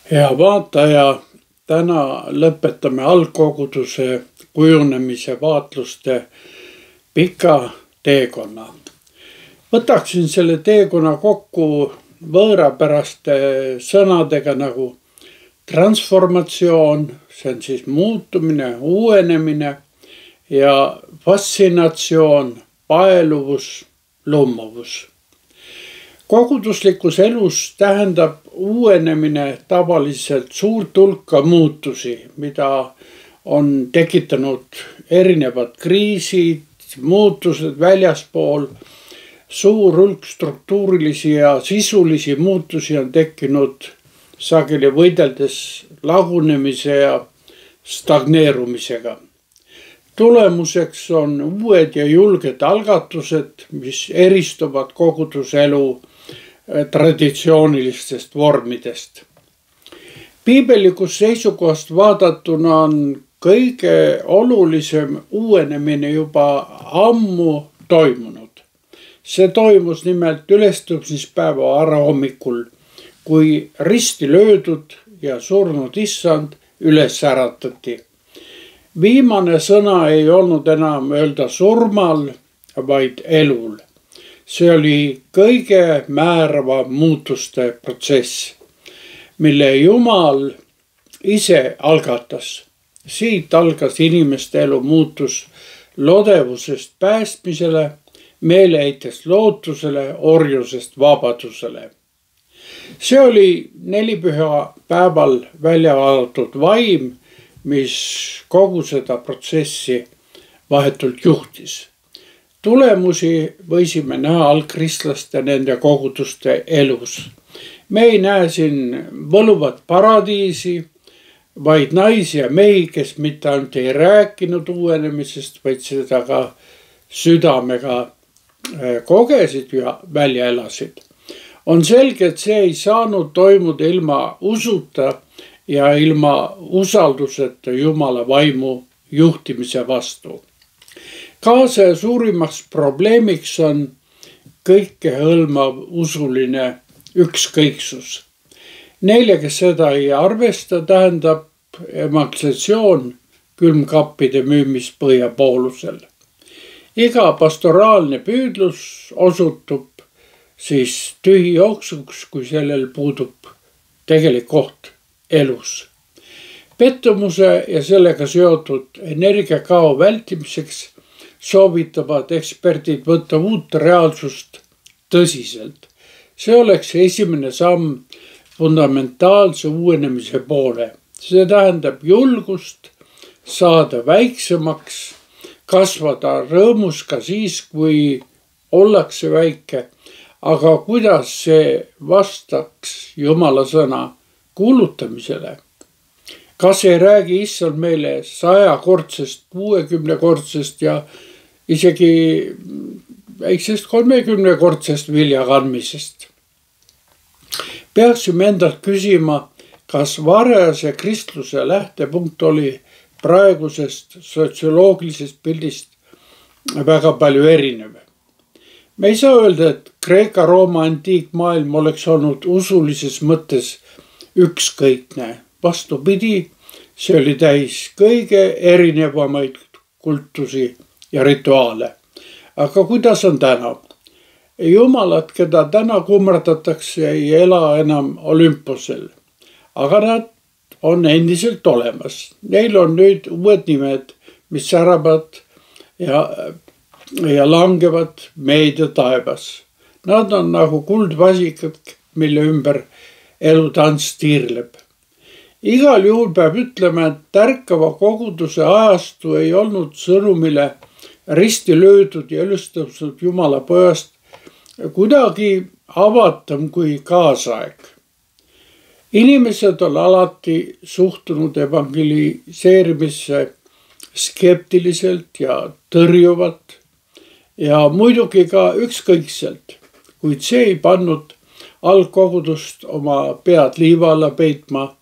Hea vaataja, täna lõpetame algkoguduse kujunemise vaatluste pika teekonna. Võtaksin selle teekonna kokku võõrapäraste sõnadega nagu transformatsioon, see on siis muutumine, uuenemine ja fassinatsioon, paeluvus, lummuvus. Koguduslikus elus tähendab uuenemine tavaliselt suurt hulka muutusi, mida on tekitanud erinevad kriisid, muutused väljaspool. Suur hulk struktuurilisi ja sisulisi muutusi on tekkinud sageli võideldes lagunemise ja stagneerumisega. Tulemuseks on uued ja julged algatused, mis eristuvad koguduselu traditsioonilistest vormidest. Piibellikust seisukohast vaadatuna on kõige olulisem uuenemine juba ammu toimunud. See toimus nimelt ülestõusmispäeva varahommikul, kui risti löödud ja surnud issand üles äratati. Viimane sõna ei olnud enam öelda surmal, vaid elul. See oli kõige määravam muutuste protsess, mille Jumal ise algatas. Siit algas inimeste elu muutus lodevusest päästmisele, meeleheitest lootusele, orjusest vabadusele. See oli nelipüha päeval välja vaadatud vaim, mis kogu seda protsessi vahetult juhtis. Tulemusi võisime näha algkristlaste nende koguduste elus. Me ei näe siin võluvat paradiisi, vaid naisi ja mehi, kes mitte ainult ei rääkinud uuenemisest, vaid seda ka südamega kogesid ja välja elasid. On selge, et see ei saanud toimuda ilma usuta ja ilma usalduseta Jumala vaimu juhtimise vastu. Kaasaja suurimaks probleemiks on kõikehõlmav usuline ükskõiksus. Neile, kes seda ei arvesta, tähendab evangelisatsioon külmkappide müümist põhjapoolusel. Iga pastoraalne püüdlus osutub siis tühijooksuks, kui sellel puudub tegelik koht elus. Pettumuse ja sellega seotud energiakao vältimiseks soovitavad eksperdid võtta uut reaalsust tõsiselt. See oleks esimene samm fundamentaalse uuenemise poole. See tähendab julgust saada väiksemaks, kasvada rõõmus ka siis, kui ollakse väike, aga kuidas see vastaks Jumala sõna kuulutamisele? Kas ei räägi issand meile 100-kordsest, 60-kordsest ja isegi väiksest 30-kordsest vilja kandmisest? Peaksime endalt küsima, kas varajase kristluse lähtepunkt oli praegusest sotsioloogilisest pildist väga palju erinev. Me ei saa öelda, et Kreeka-Rooma antiikmaailm oleks olnud usulises mõttes ükskõikne. Vastupidi, see oli täis kõige erinevamaid kultusi ja rituaale. Aga kuidas on täna? Jumalad, keda täna kummardatakse, ei ela enam Olümposel. Aga nad on endiselt olemas. Neil on nüüd uued nimed, mis säravad ja langevad meedia taevas. Nad on nagu kuldvasikad, mille ümber elutants tiirleb. Igal juhul peab ütlema, et tärkava koguduse ajastu ei olnud sõnumile risti löödud ja ülestõusnud Jumala pojast kuidagi avatam kui kaasaeg. Inimesed on alati suhtunud evangeliseerimisse skeptiliselt ja tõrjuvalt ja muidugi ka ükskõikselt, kuid see ei pannud algkogudust oma pead liiva alla peitma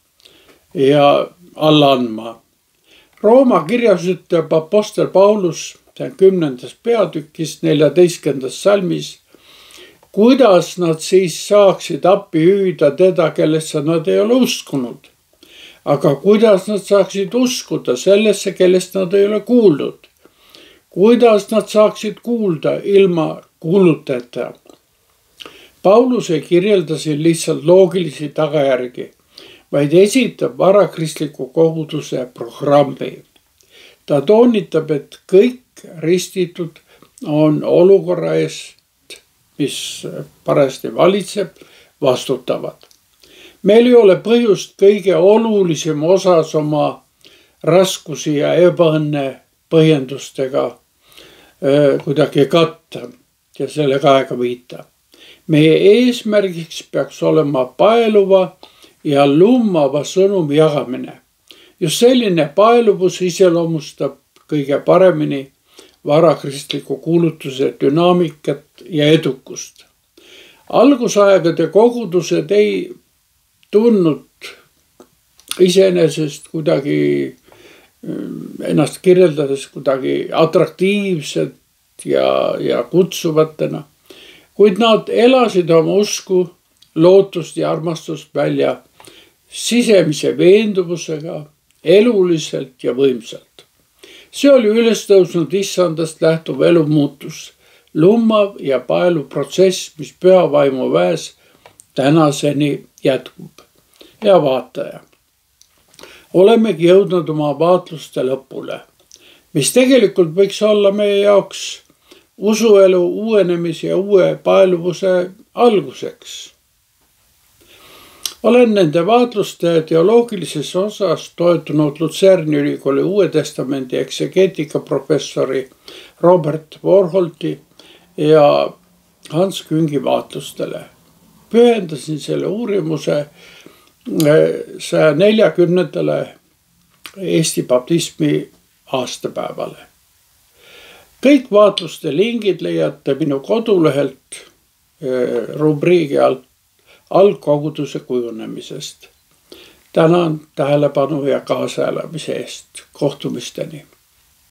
ja alla andma. Rooma kirjas ütleb apostel Paulus 10. peatükis 14. salmis: kuidas nad siis saaksid appi hüüda teda, kellesse nad ei ole uskunud? Aga kuidas nad saaksid uskuda sellesse, kellest nad ei ole kuulnud? Kuidas nad saaksid kuulda ilma kuulutajata? Paulus ei kirjelda siin lihtsalt loogilisi tagajärgi, vaid esitab varakristliku koguduse programmi. Ta toonitab, et kõik ristitud on olukorra eest, mis parajasti valitseb, vastutavad. Meil ei ole põhjust kõige olulisem osas oma raskusi ja ebaõnne põhjendustega kuidagi katta ja sellega aega viita. Meie eesmärgiks peaks olema paeluva ja lummava sõnumi jagamine. Just selline paeluvus iseloomustab kõige paremini varakristliku kuulutuse dünaamikat ja edukust. Algusaegade kogudused ei tundnud iseenesest kuidagi ennast kirjeldades kuidagi atraktiivsed ja kutsuvatena, kuid nad elasid oma usku, lootust ja armastust välja sisemise veenduvusega, eluliselt ja võimsalt. See oli üles tõusnud issandast lähtuv elumuutus, lummav ja paeluv protsess, mis püha vaimu väes tänaseni jätkub. Hea vaataja, olemegi jõudnud oma vaatluste lõpule, mis tegelikult võiks olla meie jaoks usuelu uuenemise ja uue paeluvuse alguseks. Olen nende vaatluste teoloogilises osas toetunud Lutserni ülikooli Uue Testamendi eksegeetika professori Robert Warholti ja Hans Küngi vaatlustele. Pühendasin selle uurimuse 140. Eesti baptismi aastapäevale. Kõik vaatluste lingid leiate minu kodulehelt rubriigi alt algkoguduse kujunemisest. Tänan tähelepanu ja kaasaelamise eest. Kohtumisteni.